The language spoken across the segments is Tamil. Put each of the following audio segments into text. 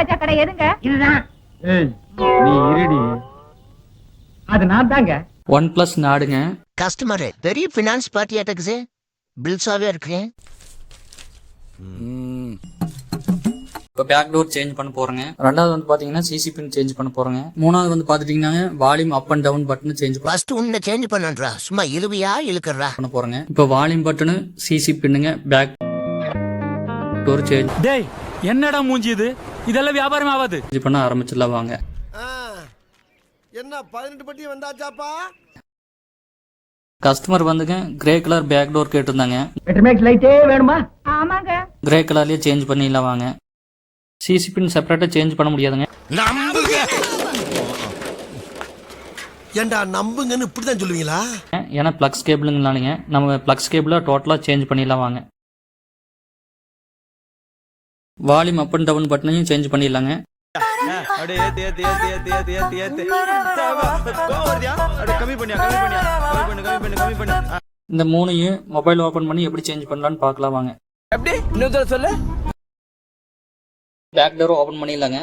ராஜா கடை எதுங்க? இதுதான். நீ இருடி, அது நான் தாங்க. OnePlus நாடுங்க. கஸ்டமர் பெரிய ஃபினான்ஸ் பார்ட்டி அட்டக்குது பில்ஸாவே இருக்கு. இப்போ பேக் டோர் சேஞ்ச் பண்ண போறேங்க. ரெண்டாவது வந்து பாத்தீங்கன்னா சிசி பின் சேஞ்ச் பண்ண போறேங்க. மூணாவது வந்து பாத்துட்டீங்கன்னா volume up and down button change first உன்னை சேஞ்ச் பண்ணன்றா, சும்மா இழுவியா இழுக்கறா பண்ண போறேங்க. இப்போ வால்யூம் பட்டனு சிசி பின்னுங்க, பேக் டோர் சேஞ்ச். டேய் என்னடா மூஞ்சி இது? இதெல்லாம் வியாபாரம் ஆகாது. சேஞ்ச் பண்ண ஆரம்பிச்சிடலாம் வாங்க. என்ன 18 பட்டி வந்தாச்சாப்பா? கஸ்டமர் வந்துங்க கிரே கலர் பேக் டோர் கேட்டிருந்தாங்க. பெட்ரோமேக்ஸ் லைட்டே வேணுமா? ஆமாங்க. கிரே கலர்லயே சேஞ்ச் பண்ணிடலாம் வாங்க. சிசி பின் செப்பரேட்டா சேஞ்ச் பண்ண முடியாதுங்க. நம்புங்க. ஏண்டா நம்புங்கன்னு இப்படிதான் சொல்லுவீங்களா? ஏன்னா பிளக்ஸ் கேபிளுங்கனாலுங்க நம்ம பிளக்ஸ் கேபிள டோட்டலா சேஞ்ச் பண்ணிடலாம் வாங்க. வால்யூம் அப் அண்ட் டவுன் பட்டனையும் சேஞ்ச் பண்ணிடலாங்க. இந்த மூணையும் மொபைல் ஓபன் பண்ணி எப்படி சேஞ்ச் பண்ணலாம்னு பார்க்கலாம் வாங்க. எப்படி இன்னொரு சொல்லு. பேக் டோர் ஓபன் பண்ணிடலாங்க.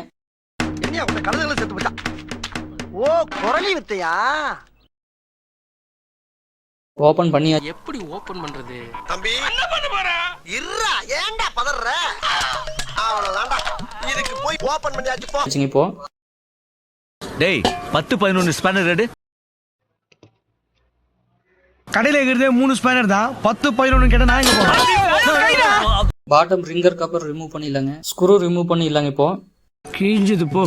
என்ன உங்க கழுதைகளை செத்து போச்சா? ஓ குரலி வித்தையா? ஓபன் பண்ணி எப்படி ஓபன் பண்றது? தம்பி என்ன பண்ண போற? இருடா, ஏன்டா பதற? அவ்வளவுதான்டா. இதுக்கு போய் ஓபன் பண்ணியாச்சு போ. இப்போ டேய் 10-11 ஸ்பேனர் ரெடி. கடையில இருக்கிறதே 3 ஸ்பேனர் தான். 10-11 கேட்டா நான் எங்க போறேன்? பாட்டம் ரிங்கர் கவர் ரிமூவ் பண்ணிடலாங்க. ஸ்க்ரூ ரிமூவ் பண்ணிடலாங்க. இப்போ கிழிஞ்சது போ.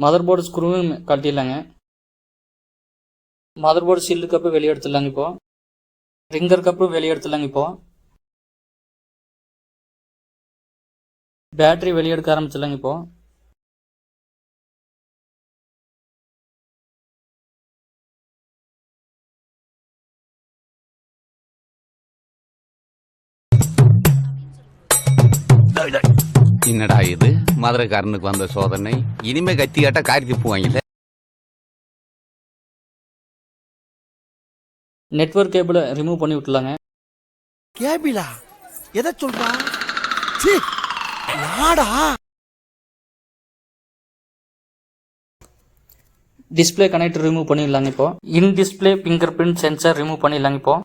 மதர் போர்டு ஸ்க்ரூவும் கட்டிடலாங்க. மதர் போர்டு சில்லு கப்பு வெளியே எடுத்துடலாங்க. இப்போ ரிங்கர் கப்பு வெளியே எடுத்துடலாங்க. இப்போ பேட்டரி வெளியே எடுக்க ஆரம்பிச்சிடலாங்க. இப்போ என்னடா இது மதுரைக்காரனுக்கு வந்த சோதனை? இனிமே கத்தி காட்டா காரி போவாங்கல்ல. நெட்வொர்க் கேபிள ரிமூவ் பண்ணி விட்டுலாங்க. கேபிளா? எதை சொல்றா? சீ நாடா. டிஸ்பிளே கனெக்டர் ரிமூவ் பண்ணிடலாங்க. இப்போ in display finger print sensor remove பண்ணிடலாங்க. இப்போ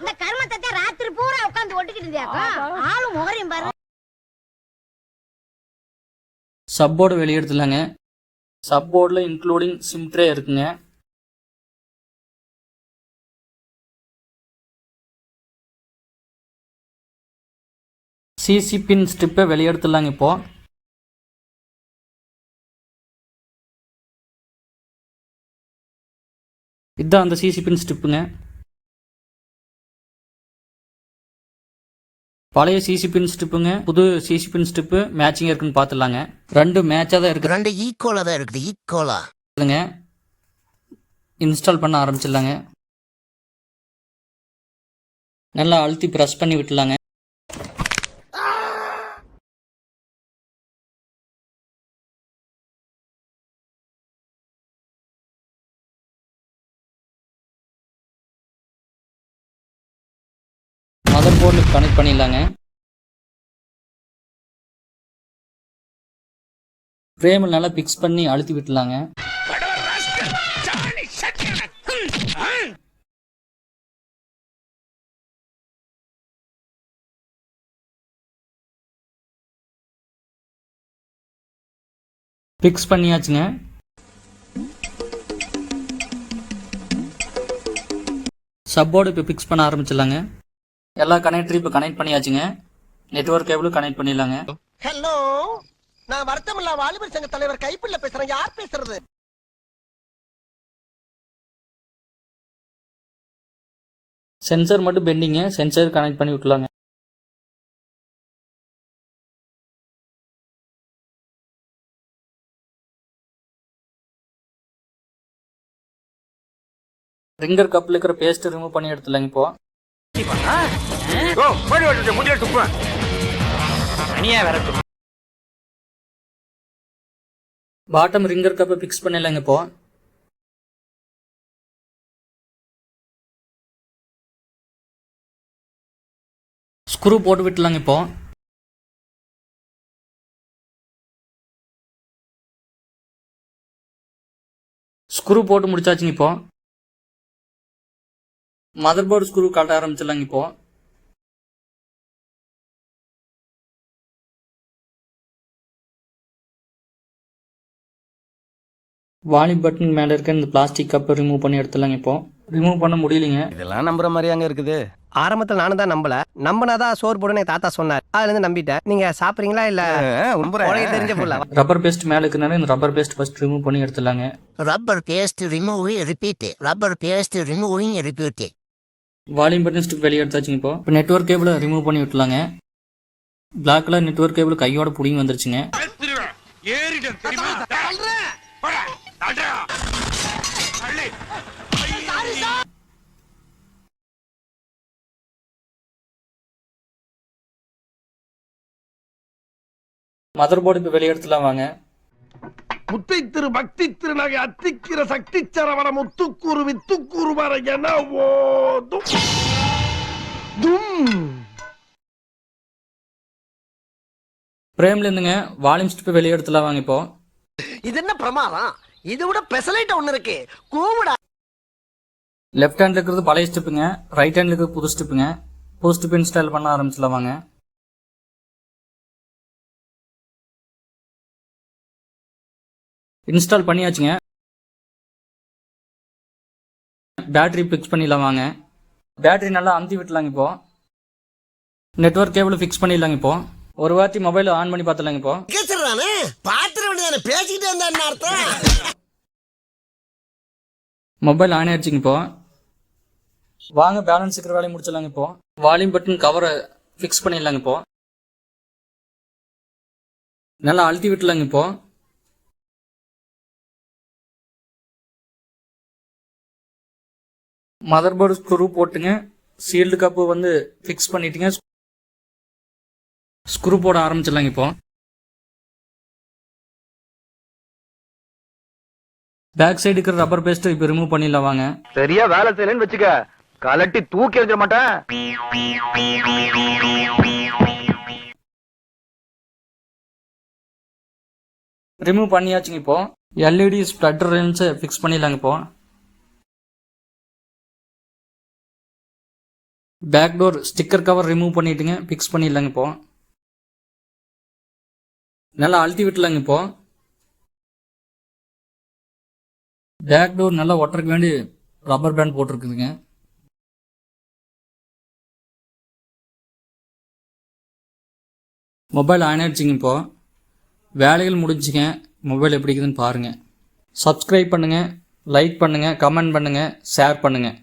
இந்த கர்மத்தை ராத்திரி பூரா உட்கார்ந்து ஒட்டிக்கிட்டு இருந்தியாக்கா? ஆளு முகரையும் பாரு. சப்போர்டு வெளியே எடுத்துலாங்க. சப்போர்டில் இன்க்ளூடிங் சிம் ட்ரே இருக்குங்க. சிசி பின் ஸ்ட்ரிப்பை வெளியே எடுத்துடலாங்க. இப்போ இதுதான் அந்த சிசி பின் ஸ்ட்ரிப்புங்க. பழைய சிசி பின் ஸ்ட்ரிப்புங்க, புது சிசி பின் ஸ்ட்ரிப்பு மேட்சிங் இருக்குன்னு பார்த்துடலாங்க. ரெண்டு மேட்சாக தான் இருக்குது. ரெண்டு ஈக்குவலா தான் இருக்குது. ஈக்குவலா இன்ஸ்டால் பண்ண ஆரம்பிச்சிடலாங்க. நல்லா அழுத்தி ப்ரெஸ் பண்ணி விட்டுலாங்க. மதர் போர்டுக்கு கனெக்ட் பண்ணிடலாங்க. ஃப்ரேமில் நல்லா பிக்ஸ் பண்ணி அழுத்தி விட்டுலாங்க. பிக்ஸ் பண்ணியாச்சுங்க. சப்போர்டு இப்போ பிக்ஸ் பண்ண ஆரம்பிச்சிடலாங்க. எல்லா கனெக்டரும் இப்போ கனெக்ட் பண்ணியாச்சுங்க. நெட்வொர்க் கேபிளும் கனெக்ட் பண்ணிடலாங்க. ஹலோ, நான் வருத்தமில்லா வாலிபர் சங்க தலைவர் கைப்பிள்ள பேசுறேன். யார் பேசுறது? சென்சர் மட்டும் பெண்டிங்க. சென்சர் கனெக்ட் பண்ணி விட்டுலாங்க. ரிங்கர் கப்பில் இருக்கிற பேஸ்ட் ரிமூவ் பண்ணி எடுத்துலாங்க. இப்போ பாட்டம் ரிங்கர் கப்பை பிக்ஸ் பண்ணிடலாங்க. இப்போ ஸ்க்ரூ போட்டு விட்டுலாங்க இப்போ. ஸ்க்ரூ போட்டு முடிச்சாச்சுங்க இப்போ. மதர் போர்டு ஸ்க்ரூ கட்ட ஆரம்பிச்சிடலாங்க இப்போ. வால்யூம் பட்டன் மேலே இருக்க இந்த பிளாஸ்டிக் கப்பை ரிமூவ் பண்ணி எடுத்துடலாங்க இப்போ. ரிமூவ் பண்ண முடியலைங்க. இதெல்லாம் நம்புற மாதிரி அங்க இருக்குது. ஆரம்பத்துல நானும் தான் நம்பல, நம்பினாதான் சோறு போடுன்னு என் தாத்தா சொன்னார், அதுல இருந்து நம்பிட்டேன். நீங்க சாப்பிடுறீங்களா இல்ல உலகம் தெரிஞ்ச பொருளா? ரப்பர் பேஸ்ட் மேலே இருக்கிறனால இந்த ரப்பர் பேஸ்ட் ஃபர்ஸ்ட் ரிமூவ் பண்ணி எடுத்துடலாங்க. Rubber paste removing repeat. Rubber paste removing repeat. Volume button stick வெளியே எடுத்தாச்சுங்க இப்போ. இப்போ நெட்வொர்க் கேபிளை ரிமூவ் பண்ணி விட்டுலாங்க. பிளாக் கலர் நெட்வொர்க் கேபிள் கையோட புடிங்கி வந்துருச்சுங்க. மதர் போர்டு இப்போ வெளியே எடுத்துலாம் வாங்க. முத்தை திரு பக்தி திருநகை அத்திக்கிற சக்தி சரவண முத்துக்கூறு வித்துக்கூறு வர என ஓதும் பிரேம்ல இருந்துங்க வால்யூம் ஸ்டிப் வெளியே எடுத்துலாம் வாங்க இப்போ. இது என்ன பிரமாதம்? இதை விட பெசலைட் ஒண்ணு இருக்கு, கூவுடா. லெஃப்ட் ஹேண்ட்ல இருக்கிறது பழைய ஸ்டிப்புங்க, ரைட் ஹேண்ட்ல இருக்கிறது புது ஸ்டிப்புங்க. புது ஸ்டிப் இன்ஸ்டால் பண்ண ஆரம்பிச்சுலாம் வாங்க. இன்ஸ்டால் பண்ணியாச்சுங்க. பேட்டரி ஃபிக்ஸ் பண்ணிடலாம் வாங்க. பேட்டரி நல்லா அமுத்தி விட்டுலாங்க இப்போ. நெட்வொர்க் கேபிள் ஃபிக்ஸ் பண்ணிடலாங்க இப்போ. ஒரு வாட்டி மொபைல் ஆன் பண்ணி பார்த்துலாங்க இப்போ. பாத்திர வேண்டியதானே, பேசிக்கிட்டே இருந்தா என்ன அர்த்தம்? மொபைல் ஆன் ஆயிடுச்சுங்க இப்போ. வாங்க பேலன்ஸ் இருக்கிற வேலையை முடிச்சிடலாங்க இப்போ. வால்யூம் பட்டன் கவரை ஃபிக்ஸ் பண்ணிடலாங்க இப்போ. நல்லா அழுத்தி விட்டுலாங்க இப்போ. மதர் போர்டு ஸ்க்ரூ போட்டுங்க. சீல்டு கப்பு வந்து ஃபிக்ஸ் பண்ணிட்டுங்க. ஸ்க்ரூ போட ஆரம்பிச்சிடலாங்க இப்போ. பேக் சைடு இருக்கிற ரப்பர் பேஸ்ட் இப்போ ரிமூவ் பண்ணிடலாம் வாங்க. சரியா வேலை செய்யலன்னு வச்சுக்க, கலட்டி தூக்கி எறிஞ்சிட மாட்டேன். ரிமூவ் பண்ணியாச்சுங்க இப்போ. எல்இடி ஸ்ப்ளட்டர் ரென்ஸை ஃபிக்ஸ் பண்ணிடலாங்க இப்போ. Back door sticker cover remove பண்ணிட்டுங்க, ஃபிக்ஸ் பண்ணிடலாங்க இப்போ. நல்லா அழுத்தி விட்டுலாங்க இப்போ. பேக் டோர் நல்லா ஒட்டருக்கு வேண்டி ரப்பர் பேண்ட் போட்டிருக்குதுங்க. மொபைல் ஆன் ஆயிடுச்சுங்க இப்போ. வேலைகள் முடிஞ்சுங்க. மொபைல் எப்படி இருக்குதுன்னு பாருங்கள். சப்ஸ்கிரைப் பண்ணுங்கள், லைக் பண்ணுங்கள், கமெண்ட் பண்ணுங்கள், ஷேர் பண்ணுங்கள்.